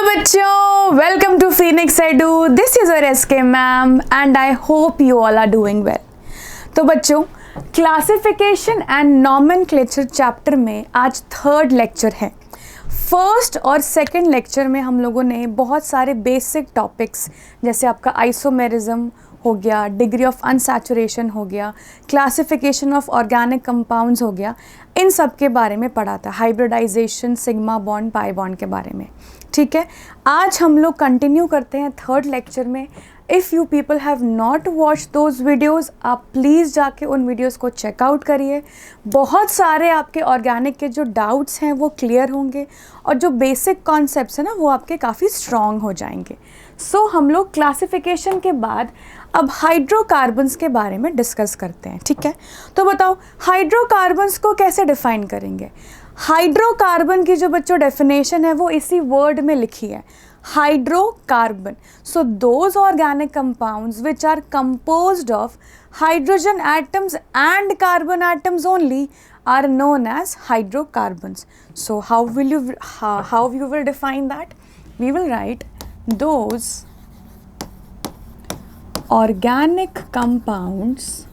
Hello बच्चों, welcome to Phoenix Edu. This is your S K ma'am and I hope you all are doing well. तो बच्चों, classification and nomenclature chapter में आज third lecture है। First और second lecture में हम लोगों ने बहुत सारे बेसिक टॉपिक्स जैसे आपका आइसोमेरिज्म हो गया, डिग्री ऑफ अनसैचुरेशन हो गया, क्लासिफिकेशन ऑफ ऑर्गेनिक कंपाउंड्स हो गया, इन सब के बारे में पढ़ा था। Hybridization, sigma bond, pi bond के बारे में। ठीक है, आज हम लोग कंटिन्यू करते हैं थर्ड लेक्चर में। If you people have not watch those videos, आप प्लीज़ जाके उन वीडियोज़ को चेकआउट करिए। बहुत सारे आपके ऑर्गेनिक के जो डाउट्स हैं वो क्लियर होंगे और जो बेसिक कॉन्सेप्ट्स हैं ना वो आपके काफ़ी स्ट्रॉन्ग हो जाएंगे। सो हम लोग क्लासिफिकेशन के बाद अब हाइड्रोकार्बन्स के बारे में डिस्कस करते हैं। ठीक है, तो बताओ हाइड्रोकार्बन्स को कैसे डिफाइन करेंगे। हाइड्रोकार्बन की जो बच्चों डेफिनेशन है वो इसी वर्ड में लिखी है, hydrocarbon. So those organic compounds which are composed of hydrogen atoms and carbon atoms only are known as hydrocarbons. So how you will define that? We will write those organic compounds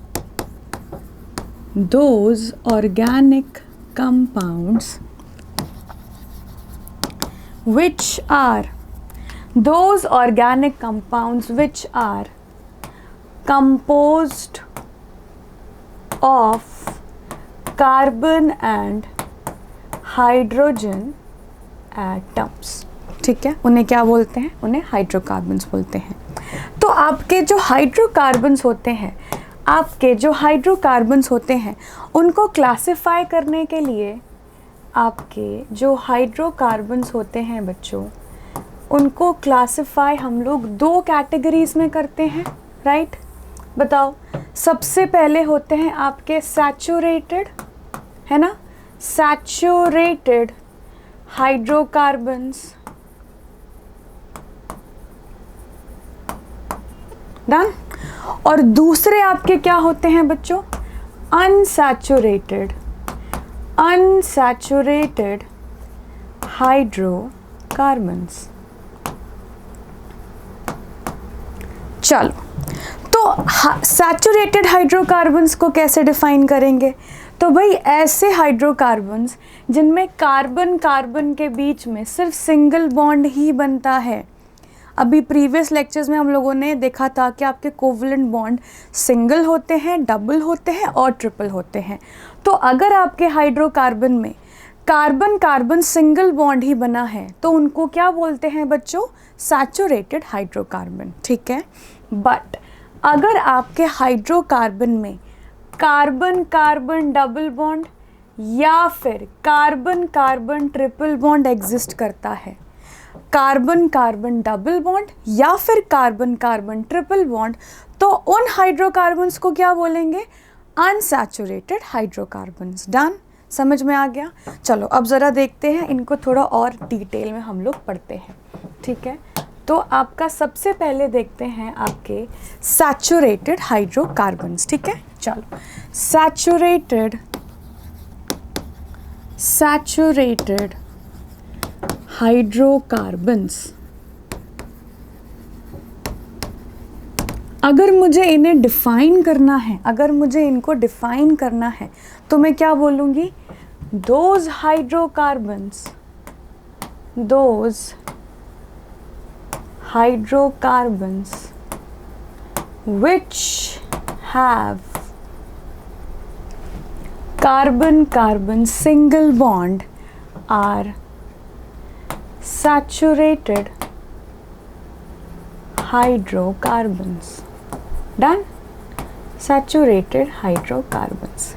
which are composed of carbon and hydrogen atoms. ठीक है, उन्हें क्या बोलते हैं? उन्हें hydrocarbons बोलते हैं। तो आपके जो हाइड्रोकार्बन्स होते हैं उनको क्लासिफाई करने के लिए आपके जो हाइड्रोकार्बन्स होते हैं बच्चों, उनको क्लासिफाई हम लोग दो कैटेगरीज में करते हैं। राइट, बताओ। सबसे पहले होते हैं आपके सैचुरेटेड, है ना, सैचुरेटेड हाइड्रोकार्बन्स। डन। और दूसरे आपके क्या होते हैं बच्चों? Unsaturated hydrocarbons. चलो, तो सैचुरेटेड हाइड्रोकार्बन्स को कैसे डिफाइन करेंगे? तो भाई ऐसे हाइड्रोकार्बन्स जिनमें कार्बन कार्बन के बीच में सिर्फ सिंगल बॉन्ड ही बनता है। अभी प्रीवियस लेक्चर्स में हम लोगों ने देखा था कि आपके कोवलेंट बॉन्ड सिंगल होते हैं, डबल होते हैं और ट्रिपल होते हैं। तो अगर आपके हाइड्रोकार्बन में कार्बन कार्बन सिंगल बॉन्ड ही बना है तो उनको क्या बोलते हैं बच्चों? Saturated hydrocarbon. ठीक है, बट अगर आपके हाइड्रोकार्बन में कार्बन कार्बन डबल बॉन्ड या फिर carbon carbon triple bond exist करता है, कार्बन कार्बन डबल बॉन्ड या फिर कार्बन कार्बन ट्रिपल बॉन्ड, तो उन हाइड्रोकार्बन्स को क्या बोलेंगे? Unsaturated hydrocarbons. डन, समझ में आ गया? चलो अब ज़रा देखते हैं, इनको थोड़ा और डिटेल में हम लोग पढ़ते हैं। ठीक है, तो आपका सबसे पहले देखते हैं आपके सैचुरेटेड हाइड्रोकार्बन्स। ठीक है, चलो। सैचुरेटेड हाइड्रोकार्बन्स, अगर मुझे इन्हें डिफाइन करना है, अगर मुझे इनको डिफाइन करना है तो मैं क्या बोलूँगी? Those hydrocarbons which have carbon carbon single bond are saturated hydrocarbons. Done? Saturated hydrocarbons.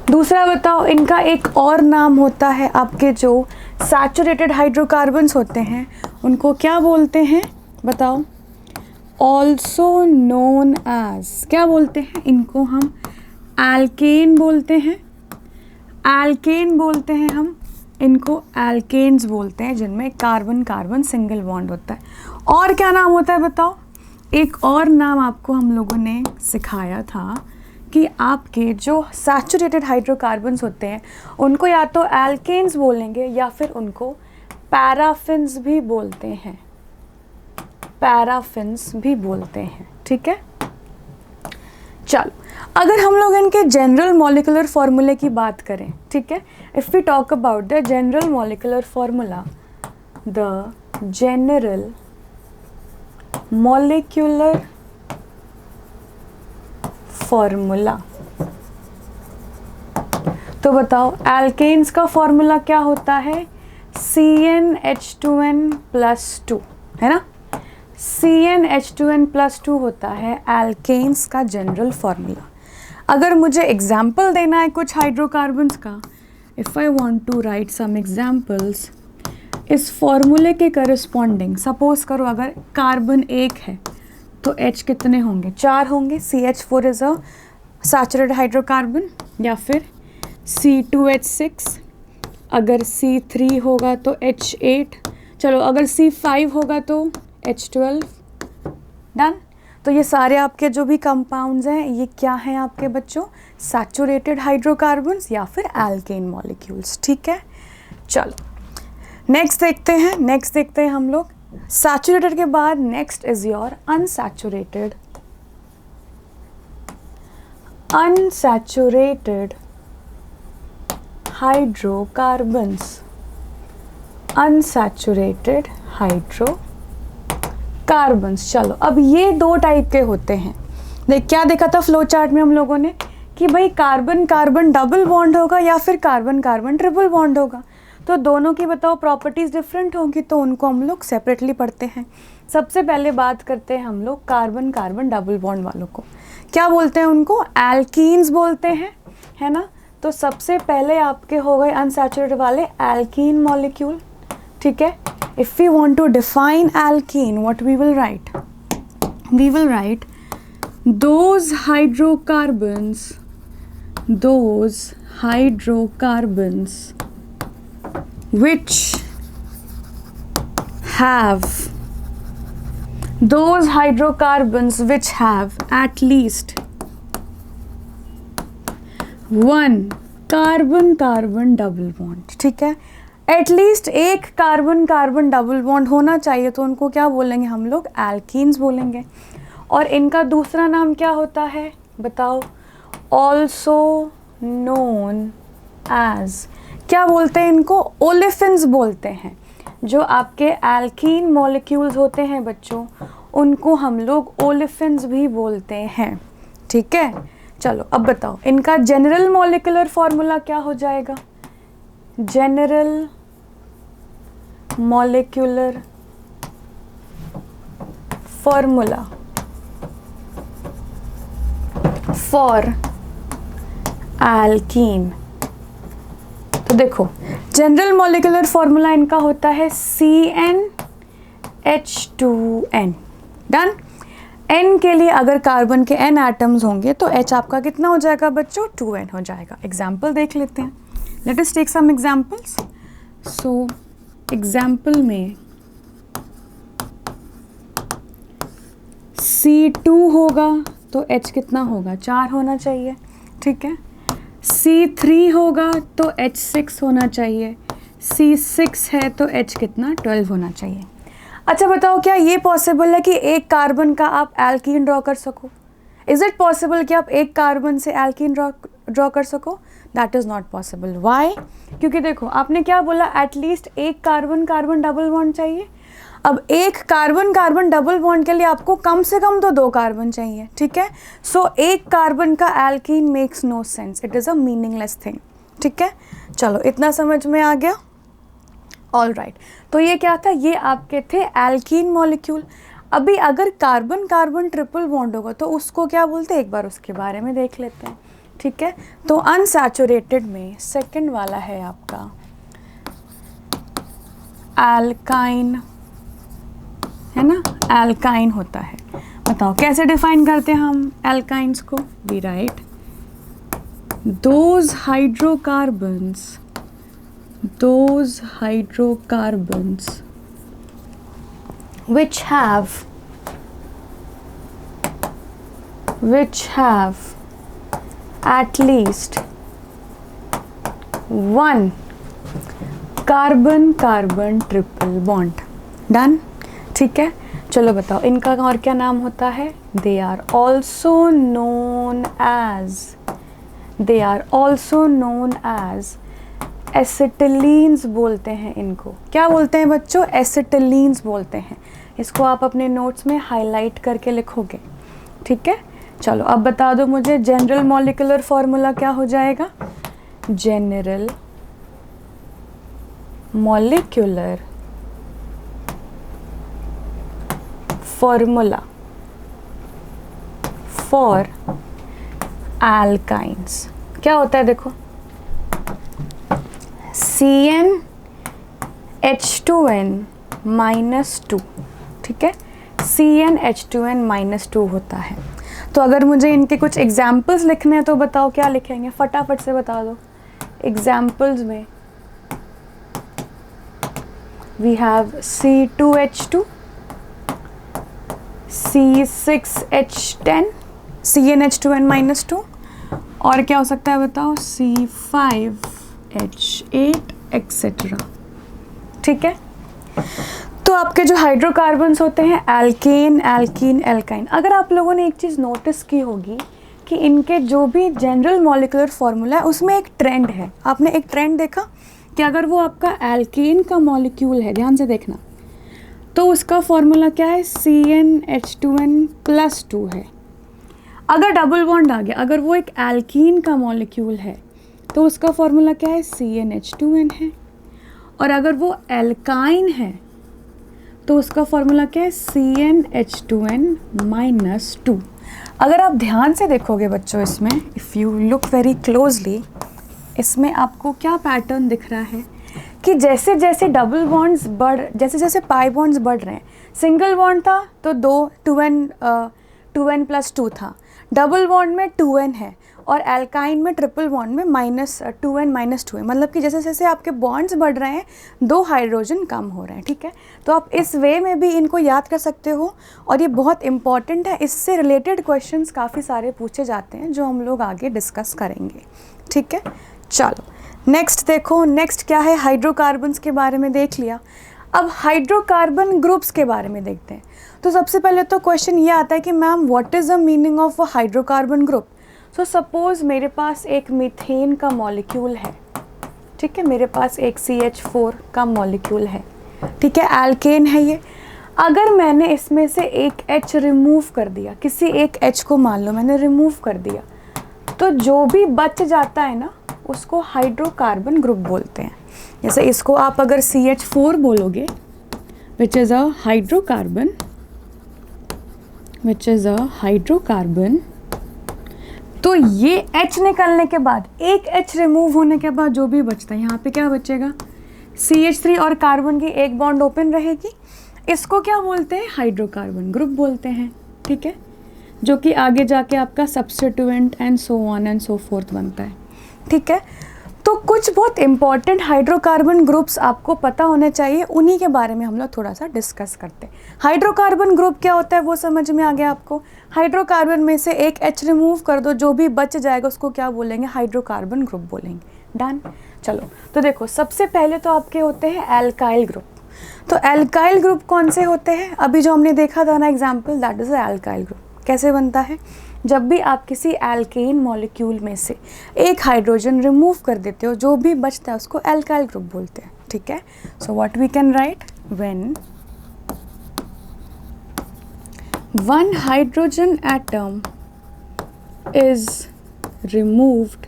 दूसरा बताओ, इनका एक और नाम होता है, आपके जो सैचुरेटेड हाइड्रोकार्बन्स होते हैं उनको क्या बोलते हैं? बताओ। ऑल्सो नोन एज, क्या बोलते हैं इनको? हम एल्केन बोलते हैं। एल्केन बोलते हैं हम इनको, एल्केन्स बोलते हैं जिनमें कार्बन कार्बन सिंगल बॉन्ड होता है। और क्या नाम होता है बताओ? एक और नाम आपको हम लोगों ने सिखाया था कि आपके जो सैचुरेटेड हाइड्रोकार्बन्स होते हैं उनको या तो एल्केन्स बोलेंगे या फिर उनको पैराफिन्स भी बोलते हैं, पैराफिन्स भी बोलते हैं, ठीक है। चलो अगर हम लोग इनके जनरल मॉलिक्यूलर फॉर्मूले की बात करें, ठीक है, if we talk about the general molecular formula, the general molecular formula, तो बताओ एल्केन्स का फॉर्मूला क्या होता है, CnH2n+2, है ना। CnH2n+2 होता है एल्केन्स का जनरल फॉर्मूला। अगर मुझे एग्जाम्पल देना है कुछ हाइड्रोकार्बन्स का, if I want to write some examples इस फॉर्मूले के करस्पॉन्डिंग, सपोज करो अगर कार्बन 1 है तो H कितने होंगे, 4 होंगे, CH4 is a saturated hydrocarbon, या फिर C2H6, अगर C3 होगा तो H8, चलो अगर C5 होगा तो H12, डन। तो ये सारे आपके जो भी कंपाउंड्स हैं ये क्या हैं आपके बच्चों, सैचुरेटेड हाइड्रोकार्बन्स या फिर एल्केन मॉलिक्यूल्स, ठीक है। चलो नेक्स्ट देखते हैं हम लोग सैचुरेटेड के बाद next is your unsaturated, unsaturated hydrocarbons, unsaturated hydrocarbons. चलो अब ये दो टाइप के होते हैं। क्या देखा था फ्लो चार्ट में हम लोगों ने कि भाई कार्बन कार्बन डबल बॉन्ड होगा या फिर कार्बन कार्बन ट्रिपल बॉन्ड होगा, तो दोनों की बताओ प्रॉपर्टीज़ डिफरेंट होंगी, तो उनको हम लोग सेपरेटली पढ़ते हैं। सबसे पहले बात करते हैं हम लोग कार्बन कार्बन डबल बॉन्ड वालों को, क्या बोलते हैं उनको, एल्कीन्स बोलते हैं, है ना। तो सबसे पहले आपके हो गए अनसैचुरेटेड वाले एल्कीन मॉलिक्यूल, ठीक है। If we want to define alkene, what we will write, we will write those hydrocarbons which have at least one carbon carbon double bond, ठीक है। एटलीस्ट एक कार्बन कार्बन डबल बॉन्ड होना चाहिए, तो उनको क्या बोलेंगे हम लोग, एल्कीन्स बोलेंगे। और इनका दूसरा नाम क्या होता है बताओ, ऑल्सो नोन एज, क्या बोलते हैं इनको, ओलेफिन्स बोलते हैं। जो आपके एल्कीन मॉलिक्यूल्स होते हैं बच्चों, उनको हम लोग ओलेफिन्स भी बोलते हैं, ठीक है। चलो अब बताओ इनका जनरल मॉलिक्यूलर फॉर्मूला क्या हो जाएगा, general molecular formula for alkene. तो देखो जनरल मॉलिक्यूलर फॉर्मूला इनका होता है CnH2n, डन। N के लिए अगर कार्बन के N एटम्स होंगे तो H आपका कितना हो जाएगा बच्चों, 2n हो जाएगा। एग्जाम्पल देख लेते हैं, let us take some examples. So example में C2 होगा तो H कितना होगा, 4 होना चाहिए, ठीक है। C3 होगा तो H6 होना चाहिए, C6 है तो H कितना, 12 होना चाहिए। अच्छा बताओ क्या ये पॉसिबल है कि एक कार्बन का आप एल्कीन ड्रॉ कर सको, इज़ इट पॉसिबल कि आप एक कार्बन से एल्कीन ड्रॉ कर सको, that is not possible. Why, क्योंकि देखो आपने क्या बोला, एटलीस्ट एक कार्बन कार्बन डबल बॉन्ड चाहिए। अब एक कार्बन कार्बन डबल बॉन्ड के लिए आपको कम से कम तो 2 कार्बन चाहिए, ठीक है। सो एक कार्बन का alkene makes no sense, it is a meaningless thing, ठीक है। चलो इतना समझ में आ गया, ऑल राइट। तो ये क्या था, ये आपके थे एल्कीन मॉलिक्यूल। अभी अगर कार्बन कार्बन ट्रिपल बॉन्ड होगा तो उसको क्या बोलते हैं, एक बार उसके बारे में देख लेते हैं, ठीक है। तो अनसैचुरेटेड में सेकंड वाला है आपका एल्काइन, है ना, एल्काइन होता है। बताओ कैसे डिफाइन करते हैं हम एल्काइंस को, we write those hydrocarbons which have at least one carbon carbon triple bond, done, ठीक है। चलो बताओ इनका और क्या नाम होता है? They are also known as acetylenes बोलते हैं इनको। क्या बोलते हैं बच्चों? एसिटिलीन्स बोलते हैं। इसको आप अपने नोट्स में हाईलाइट करके लिखोगे, ठीक है। चलो अब बता दो मुझे जनरल मॉलिक्यूलर फॉर्मूला क्या हो जाएगा? General molecular formula for alkynes क्या होता है? देखो CnH2n-2, ठीक है, CnH2n-2 होता है। तो अगर मुझे इनके कुछ एग्जाम्पल्स लिखने हैं तो बताओ क्या लिखेंगे? फटाफट से बता दो। एग्जाम्पल्स में we have C2H2, C6H10, CnH2n-2, और क्या हो सकता है बताओ? C5H8 एक्सेट्रा, ठीक है। तो आपके जो हाइड्रोकार्बन्स होते हैं एल्केन, एल्कीन, एल्काइन, अगर आप लोगों ने एक चीज़ नोटिस की होगी कि इनके जो भी जनरल मॉलिक्यूलर फॉर्मूला है उसमें एक ट्रेंड है। आपने एक ट्रेंड देखा कि अगर वो आपका एल्केन का मॉलिक्यूल है, ध्यान से देखना, तो उसका फॉर्मूला क्या है? CnH2n+2 है। अगर डबल बॉन्ड आ गया, अगर वो एक एल्कीन का मॉलिक्यूल है तो उसका फॉर्मूला क्या है? CnH2n है। और अगर वो एल्काइन है तो उसका फॉर्मूला क्या है? CnH2n-2। अगर आप ध्यान से देखोगे बच्चों इसमें, if you look very closely, इसमें आपको क्या पैटर्न दिख रहा है कि जैसे जैसे डबल बॉन्ड्स जैसे जैसे पाई बॉन्ड्स बढ़ रहे हैं, सिंगल बॉन्ड था तो 2n+2 था, डबल बॉन्ड में 2n है, और एल्काइन में ट्रिपल बॉन्ड में -2n-2 है। मतलब कि जैसे जैसे आपके बॉन्ड्स बढ़ रहे हैं 2 हाइड्रोजन कम हो रहे हैं, ठीक है। तो आप इस वे में भी इनको याद कर सकते हो, और ये बहुत इंपॉर्टेंट है। इससे रिलेटेड क्वेश्चंस काफ़ी सारे पूछे जाते हैं जो हम लोग आगे डिस्कस करेंगे, ठीक है। चलो नेक्स्ट देखो, नेक्स्ट क्या है? हाइड्रोकार्बन्स के बारे में देख लिया। अब हाइड्रोकार्बन ग्रुप्स के बारे में देखते हैं। तो सबसे पहले तो क्वेश्चन ये आता है कि ma'am what is the meaning of a hydrocarbon group? So suppose मेरे पास एक मीथेन का मॉलिक्यूल है, ठीक है, मेरे पास एक CH4 का मॉलिक्यूल है, ठीक है, एल्केन है ये। अगर मैंने इसमें से एक H रिमूव कर दिया, किसी एक H को मान लो मैंने रिमूव कर दिया, तो जो भी बच जाता है ना उसको हाइड्रोकार्बन ग्रुप बोलते हैं। जैसे इसको आप अगर CH4 बोलोगे, विच इज़ अ हाइड्रोकार्बन, तो ये H निकलने के बाद, एक H रिमूव होने के बाद जो भी बचता है, यहाँ पे क्या बचेगा? CH3 और कार्बन की एक बॉन्ड ओपन रहेगी। इसको क्या बोलते हैं? हाइड्रोकार्बन ग्रुप बोलते हैं, ठीक है, जो कि आगे जाके आपका substituent and so on and so fourth बनता है, ठीक है। तो कुछ बहुत इंपॉर्टेंट हाइड्रोकार्बन ग्रुप्स आपको पता होने चाहिए, उन्हीं के बारे में हम लोग थोड़ा सा डिस्कस करते हैं। हाइड्रोकार्बन ग्रुप क्या होता है वो समझ में आ गया आपको? हाइड्रोकार्बन में से एक H रिमूव कर दो, जो भी बच जाएगा उसको क्या बोलेंगे? हाइड्रोकार्बन ग्रुप बोलेंगे, डन। चलो तो देखो, सबसे पहले तो आपके होते हैं एल्काइल ग्रुप। तो एल्काइल ग्रुप कौन से होते हैं? अभी जो हमने देखा था ना example, that is alkyl group. कैसे बनता है? जब भी आप किसी एल्केन मॉलिक्यूल में से एक हाइड्रोजन रिमूव कर देते हो, जो भी बचता है उसको एल्काइल ग्रुप बोलते हैं, ठीक है। So what we can write? When one hydrogen atom is removed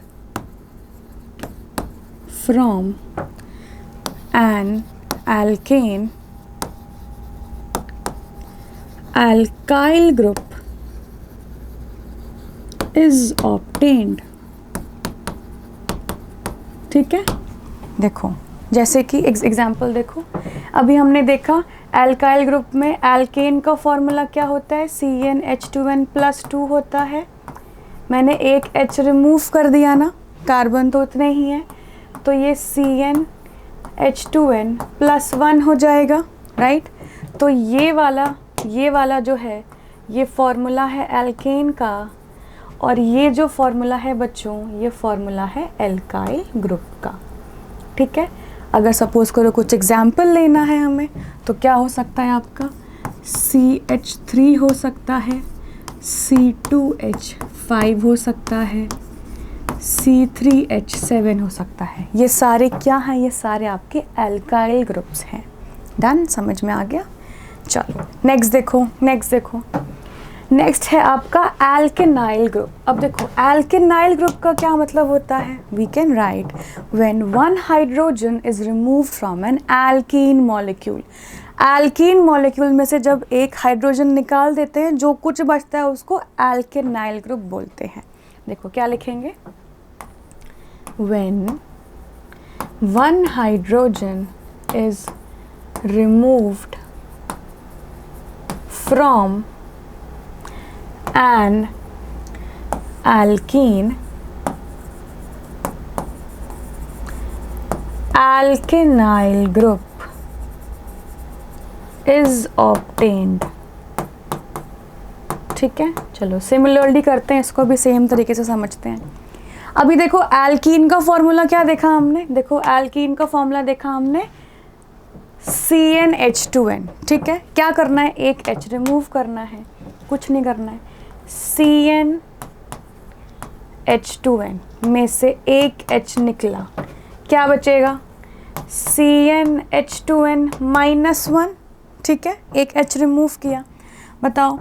from an alkane, alkyl group is obtained, ठीक है। देखो जैसे कि एग्जाम्पल देखो, अभी हमने देखा एल्काइल ग्रुप में एल्केन का फॉर्मूला क्या होता है? CnH2n+2 होता है। मैंने एक H रिमूव कर दिया ना, कार्बन तो उतने ही हैं, तो ये CnH2n+1 हो जाएगा, राइट। तो ये वाला जो है ये फॉर्मूला है एल्केन का, और ये जो फॉर्मूला है बच्चों, ये फॉर्मूला है एल्काइल ग्रुप का, ठीक है। अगर सपोज करो कुछ एग्जाम्पल लेना है हमें, तो क्या हो सकता है आपका CH3 हो सकता है, C2H5 हो सकता है, C3H7 हो सकता है। ये सारे क्या हैं? ये सारे आपके एल्काइल ग्रुप्स हैं। डन, समझ में आ गया? चलो नेक्स्ट देखो, नेक्स्ट है आपका एल्केनाइल ग्रुप। अब देखो एल्केनाइल ग्रुप का क्या मतलब होता है? We can write when one hydrogen is removed from an alkene molecule. Alkene molecule में से जब एक हाइड्रोजन निकाल देते हैं, जो कुछ बचता है उसको एल्केनाइल ग्रुप बोलते हैं। देखो क्या लिखेंगे? When one hydrogen is removed from an alkene, alkenyl group is obtained। ठीक है, चलो सिमिलरली करते हैं, इसको भी सेम तरीके से समझते हैं। अभी देखो एल्कीन का फॉर्मूला क्या देखा हमने? देखो एल्कीन का फॉर्मूला देखा हमने CnH2n। ठीक है, क्या करना है? एक H रिमूव करना है, कुछ नहीं करना है। CnH2n में से एक H निकला, क्या बचेगा? CnH2n -1। ठीक है, एक H रिमूव किया। बताओ,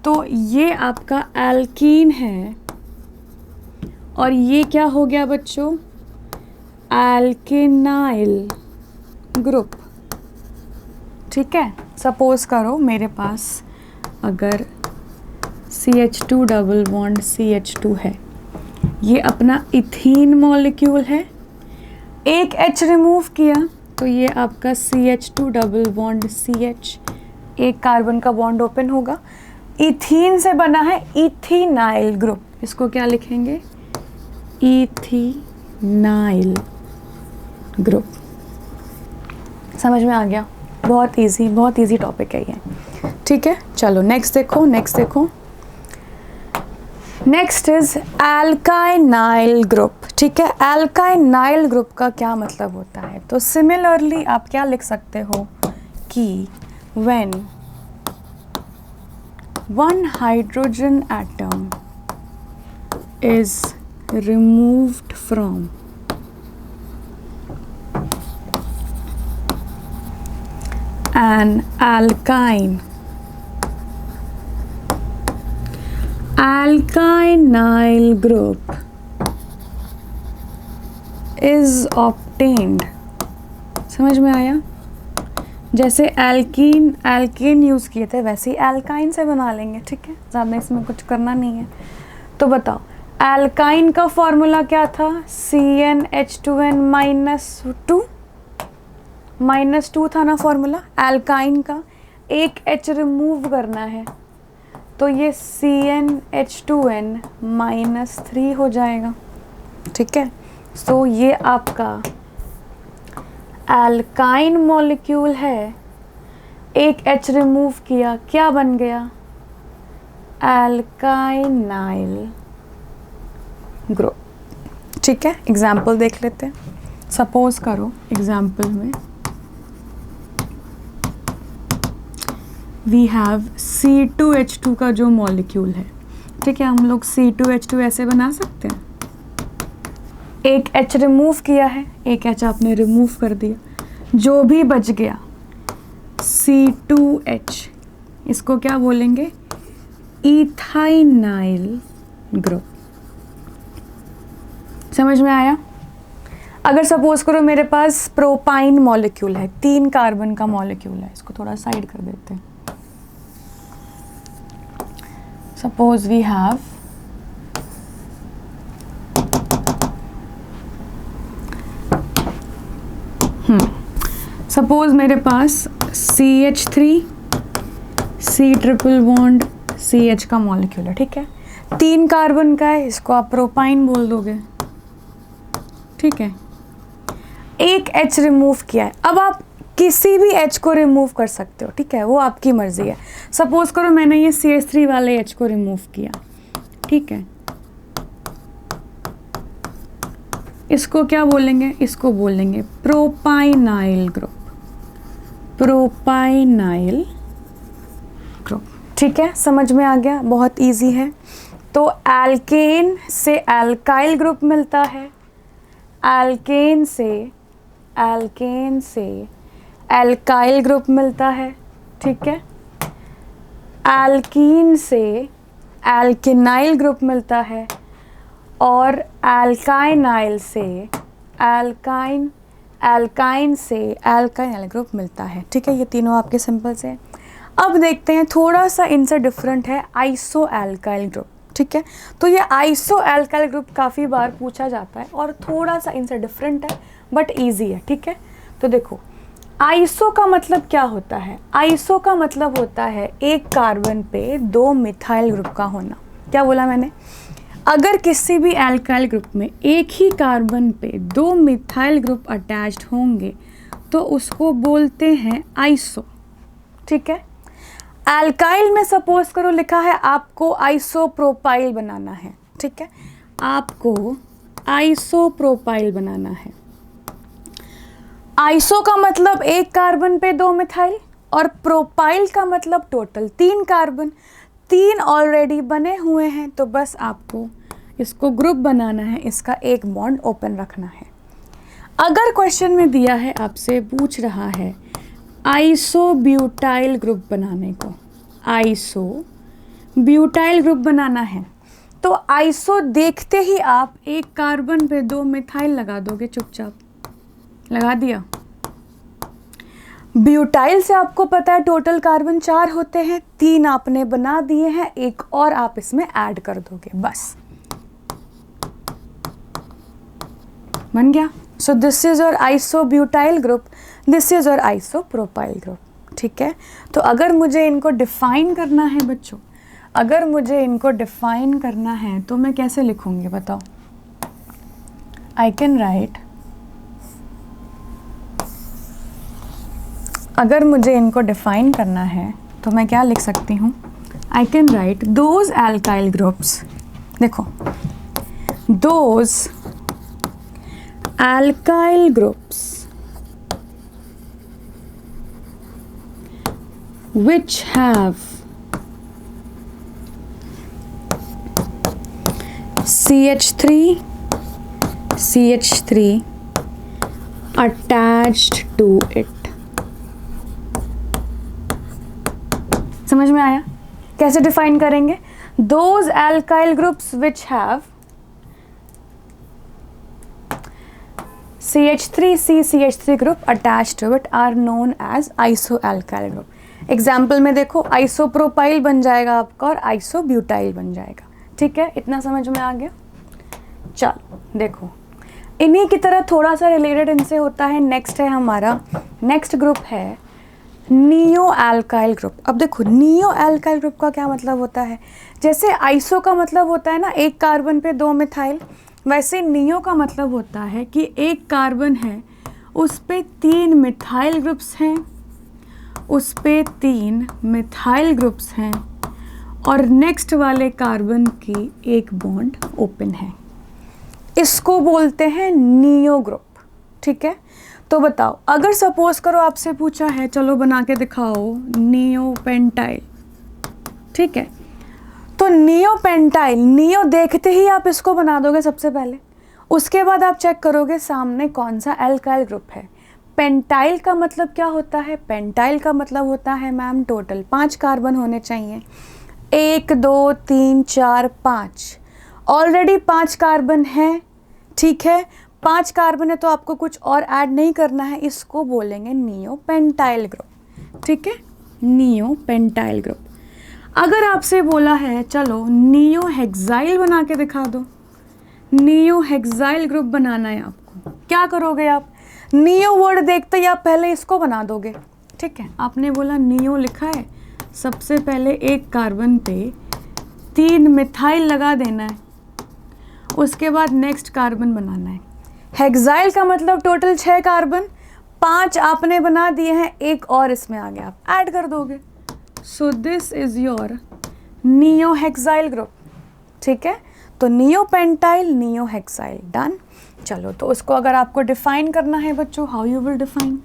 तो ये आपका एल्कीन है और ये क्या हो गया बच्चों? Alkenyl group. ठीक है, सपोज करो मेरे पास अगर CH2 डबल बॉन्ड CH2 है, ये अपना इथीन मॉलिक्यूल है, एक H रिमूव किया तो ये आपका CH2 डबल बॉन्ड CH, एक कार्बन का बॉन्ड ओपन होगा, इथीन से बना है इथेनाइल ग्रुप। इसको क्या लिखेंगे? Ethenyl group. समझ में आ गया? बहुत इजी टॉपिक है ये। ठीक है, चलो नेक्स्ट देखो, नेक्स्ट इज एल्काइनाइल ग्रुप। ठीक है, एल्काइनाइल ग्रुप का क्या मतलब होता है? तो सिमिलरली आप क्या लिख सकते हो कि when one hydrogen atom is removed from an alkynyl group is obtained। समझ में आया? जैसे एल्कीन यूज़ किए थे, वैसे ही एल्काइन से बना लेंगे। ठीक है, ज़्यादा इसमें कुछ करना नहीं है। तो बताओ एल्काइन का फॉर्मूला क्या था? CnH2n -2 था ना फॉर्मूला एल्काइन का। एक H रिमूव करना है तो ये CnH2n -3 हो जाएगा। ठीक है, सो ये आपका एल्काइन मॉलिक्यूल है, एक H रिमूव किया, क्या बन गया? Alkynyl group. ठीक है, एग्जाम्पल देख लेते हैं। सपोज करो एग्जाम्पल में वी हैव C2H2 का जो मॉलिक्यूल है। ठीक है, हम लोग C2H2 ऐसे बना सकते हैं। एक H रिमूव किया है, एक H आपने रिमूव कर दिया, जो भी बच गया C2H, इसको क्या बोलेंगे? इथाइनाइल ग्रुप। समझ में आया? अगर सपोज करो मेरे पास प्रोपाइन मॉलिक्यूल है, 3 कार्बन का मॉलिक्यूल है, इसको थोड़ा साइड कर देते हैं। सपोज वी हैव सपोज मेरे पास CH3 C triple bond CH का मॉलिक्यूल है। ठीक है, 3 कार्बन का है, इसको आप प्रोपाइन बोल दोगे। ठीक है, एक H रिमूव किया है। अब आप किसी भी H को रिमूव कर सकते हो। ठीक है, वो आपकी मर्जी है। सपोज करो मैंने ये CH3 वाले H को रिमूव किया। ठीक है, इसको क्या बोलेंगे, इसको बोलेंगे प्रोपाइनाइल ग्रुप, प्रोपाइनाइल ग्रुप। ठीक है, समझ में आ गया, बहुत इजी है। तो एल्केन से एल्काइल ग्रुप मिलता है, एल्केन से एल्काइल ग्रुप मिलता है। ठीक है, एल्कीन से एल्केनाइल ग्रुप मिलता है, और एल्काइनाइल से एल्काइनाइल ग्रुप मिलता है। ठीक है, ये तीनों आपके सिंपल से। अब देखते हैं, थोड़ा सा इनसे डिफरेंट है आइसो एल्काइल ग्रुप। ठीक है, तो ये आइसो एल्काइल ग्रुप काफ़ी बार पूछा जाता है और थोड़ा सा इनसे डिफरेंट है बट इजी है। ठीक है, तो देखो आइसो का मतलब क्या होता है, आइसो का मतलब होता है एक कार्बन पे 2 मिथाइल ग्रुप का होना। क्या बोला मैंने, अगर किसी भी एल्काइल ग्रुप में एक ही कार्बन पे 2 मिथाइल ग्रुप अटैच्ड होंगे तो उसको बोलते हैं आइसो। ठीक है, एल्काइल में सपोज करो लिखा है आपको आइसोप्रोपाइल बनाना है। ठीक है, आपको आइसोप्रोपाइल बनाना है। आइसो का मतलब एक कार्बन पे 2 मिथाइल, और प्रोपाइल का मतलब टोटल 3 कार्बन, 3 ऑलरेडी बने हुए हैं, तो बस आपको इसको ग्रुप बनाना है, इसका एक बॉन्ड ओपन रखना है। अगर क्वेश्चन में दिया है, आपसे पूछ रहा है आइसोब्यूटाइल ग्रुप बनाने को, आइसोब्यूटाइल ग्रुप बनाना है, तो आइसो देखते ही आप एक कार्बन पे 2 मिथाइल लगा दोगे, चुपचाप लगा दिया। ब्यूटाइल से आपको पता है टोटल कार्बन 4 होते हैं, 3 आपने बना दिए हैं, एक और आप इसमें ऐड कर दोगे, बस बन गया। So this is your isobutyl group, this is your isopropyl group. ठीक है, तो अगर मुझे इनको डिफाइन करना है बच्चों, अगर मुझे इनको डिफाइन करना है तो मैं कैसे लिखूंगी बताओ। आई कैन राइट, अगर मुझे इनको डिफाइन करना है तो मैं क्या लिख सकती हूँ, I can write those alkyl groups, देखो those alkyl groups which have CH3 attached to it। समझ में आया, कैसे डिफाइन करेंगे, those alkyl groups which have CH3 group attached to it are known as isoalkyl group। Example में देखो isopropyl बन जाएगा आपका और आइसोब्यूटाइल बन जाएगा। ठीक है, इतना समझ में आ गया। चलो देखो, इन्हीं की तरह थोड़ा सा रिलेटेड इनसे होता है, नेक्स्ट है हमारा, नेक्स्ट ग्रुप है नियो एल्काइल ग्रुप। अब देखो नियो एल्काइल ग्रुप का क्या मतलब होता है, जैसे आइसो का मतलब होता है ना एक कार्बन पे 2 मिथाइल, वैसे नियो का मतलब होता है कि एक कार्बन है उस पे 3 मिथाइल ग्रुप्स हैं, उस पे 3 मिथाइल ग्रुप्स हैं, और नेक्स्ट वाले कार्बन की एक बॉन्ड ओपन है, इसको बोलते हैं नियो ग्रुप। ठीक है, तो बताओ अगर सपोज करो आपसे पूछा है चलो बना के दिखाओ नियो पेंटाइल। ठीक है, तो नियो पेंटाइल, नियो देखते ही आप इसको बना दोगे सबसे पहले, उसके बाद आप चेक करोगे सामने कौन सा एल्काइल ग्रुप है। पेंटाइल का मतलब क्या होता है, पेंटाइल का मतलब होता है मैम टोटल 5 कार्बन होने चाहिए, 1 2 3 4 5, ऑलरेडी 5 कार्बन है। ठीक है, 5 कार्बन है तो आपको कुछ और ऐड नहीं करना है, इसको बोलेंगे नियो पेंटाइल ग्रुप। ठीक है, नियो पेंटाइल ग्रुप। अगर आपसे बोला है चलो नियो हेक्साइल बना के दिखा दो, नियो हेक्साइल ग्रुप बनाना है आपको, क्या करोगे आप, नियो वर्ड देखते ही आप पहले इसको बना दोगे। ठीक है, आपने बोला नियो लिखा है, सबसे पहले एक कार्बन पे 3 मिथाइल लगा देना है, उसके बाद नेक्स्ट कार्बन बनाना है। हेक्साइल का मतलब टोटल 6 कार्बन, 5 आपने बना दिए हैं, एक और इसमें आ गया, आप ऐड कर दोगे। So this is your neo hexyl group. ठीक है, तो neo pentyl neo hexyl done. चलो, तो उसको अगर आपको डिफाइन करना है बच्चों, हाउ यू विल डिफाइन,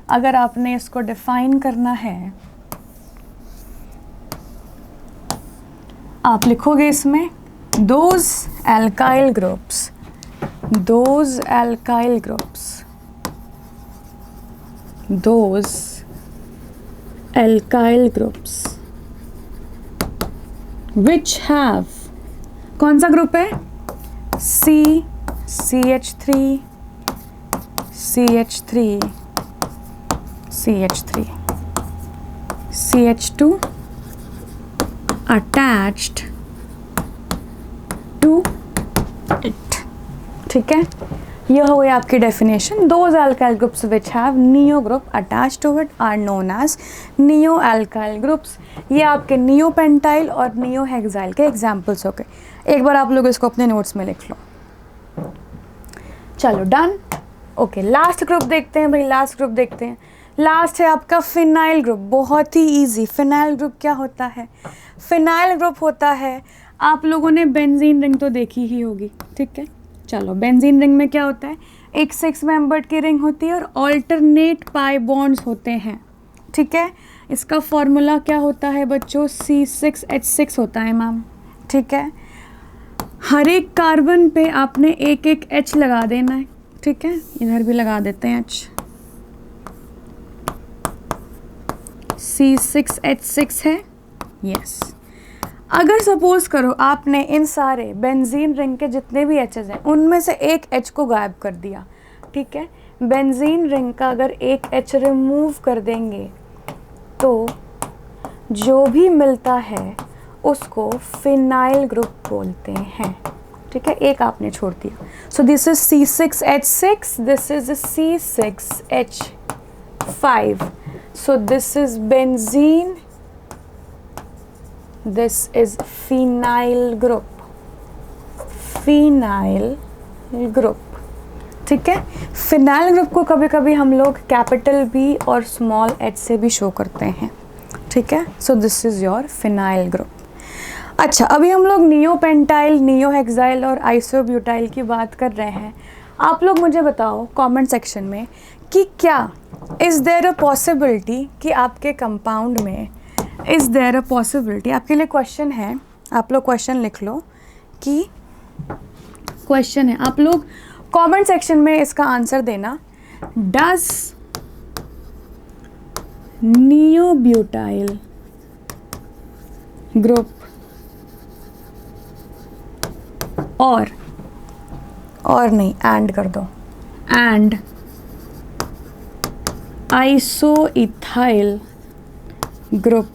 अगर आपने इसको डिफाइन करना है आप लिखोगे इसमें those alkyl groups, those alkyl groups, those alkyl groups which have, कौन सा ग्रुप है, C, CH3, CH3, CH3, CH2 attached to it। ठीक है, यह हो गई आपकी definition. Those alkyl groups which have neo group attached to it are known as neo alkyl groups. ये आपके नियो पेंटाइल और नियो हेक्साइल के एग्जाम्पल्स हो गए। एक बार आप लोग इसको अपने नोट्स में लिख लो। चलो डन। ओके, लास्ट ग्रुप देखते हैं भाई, लास्ट ग्रुप देखते हैं। लास्ट है आपका फिनाइल ग्रुप। बहुत ही इजी। फिनाइल ग्रुप क्या होता है, फिनाइल ग्रुप होता है, आप लोगों ने बेंजीन रिंग तो देखी ही होगी, ठीक है। चलो, बेंजीन रिंग में क्या होता है, एक 6 मेंबर्ड की रिंग होती है और ऑल्टरनेट पाई बॉन्ड्स होते हैं, ठीक है। इसका फॉर्मूला क्या होता है बच्चों, C6H6 होता है मैम, ठीक है। हर एक कार्बन पे आपने एक एक H लगा देना है, ठीक है। इधर भी लगा देते हैं H, C6H6 है, यस। अगर सपोज करो आपने इन सारे बेंजीन रिंग के जितने भी एचेस हैं उनमें से एक एच को गायब कर दिया, ठीक है। बेंजीन रिंग का अगर एक एच रिमूव कर देंगे तो जो भी मिलता है उसको फिनाइल ग्रुप बोलते हैं, ठीक है। एक आपने छोड़ दिया। So this is C6H6, this is C6H5, so this is benzene, this is phenyl group, phenyl group, ठीक है। फिनाइल ग्रुप को कभी कभी हम लोग कैपिटल बी और स्मॉल एच से भी शो करते हैं, ठीक है। So this is your phenyl group. अच्छा, अभी हम लोग नियो पेंटाइल, नियो हेक्साइल और आइसोब्यूटाइल की बात कर रहे हैं। आप लोग मुझे बताओ कमेंट सेक्शन में कि क्या इज़ देयर अ पॉसिबिलिटी कि आपके कंपाउंड में, इज़ देयर अ पॉसिबिलिटी, आपके लिए क्वेश्चन है, आप लोग क्वेश्चन लिख लो कि क्वेश्चन है, आप लोग कमेंट सेक्शन में इसका आंसर देना। डज नियोब्यूटाइल ग्रुप और नहीं, एंड कर दो, एंड आइसोइथाइल ग्रुप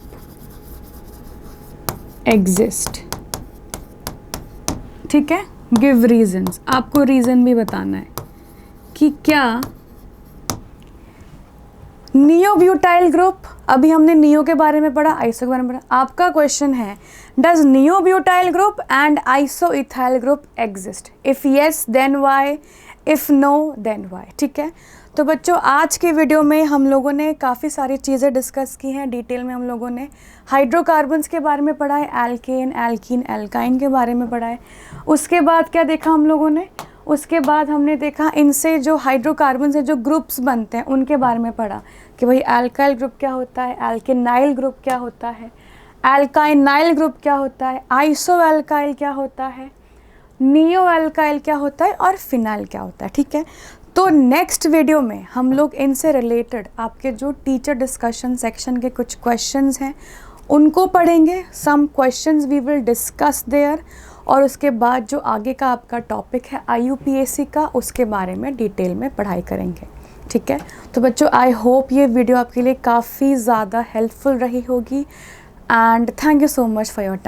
एग्जिस्ट, ठीक है। गिव रीजंस, आपको रीजन भी बताना है कि क्या नियोब्यूटाइल ग्रुप, अभी हमने नियो के बारे में पढ़ा, आइसो के बारे में पढ़ा। आपका क्वेश्चन है does neobutyl group and isoethyl group exist, if yes then why, if no then why, ठीक है। तो बच्चों, आज के वीडियो में हम लोगों ने काफ़ी सारी चीज़ें डिस्कस की हैं। डिटेल में हम लोगों ने हाइड्रोकार्बन्स के बारे में पढ़ा है, एल्केन, एल्कीन, एल्काइन के बारे में पढ़ा है। उसके बाद क्या देखा हम लोगों ने, उसके बाद हमने देखा इनसे जो हाइड्रोकार्बन्स हैं, जो ग्रुप्स बनते हैं, उनके बारे में पढ़ा कि भाई एल्काइल ग्रुप क्या होता है, एल्केनाइल ग्रुप क्या होता है, एल्काइनाइल ग्रुप क्या होता है, आइसो एल्काइल क्या होता है, नियो एल्काइल क्या होता है और फिनाइल क्या होता है, ठीक है। तो नेक्स्ट वीडियो में हम लोग इनसे रिलेटेड आपके जो टीचर डिस्कशन सेक्शन के कुछ क्वेश्चंस हैं उनको पढ़ेंगे। Some questions we will discuss there, और उसके बाद जो आगे का आपका टॉपिक है IUPAC का, उसके बारे में डिटेल में पढ़ाई करेंगे, ठीक है। तो बच्चों, आई होप ये वीडियो आपके लिए काफ़ी ज़्यादा हेल्पफुल रही होगी, and thank you so much for your time.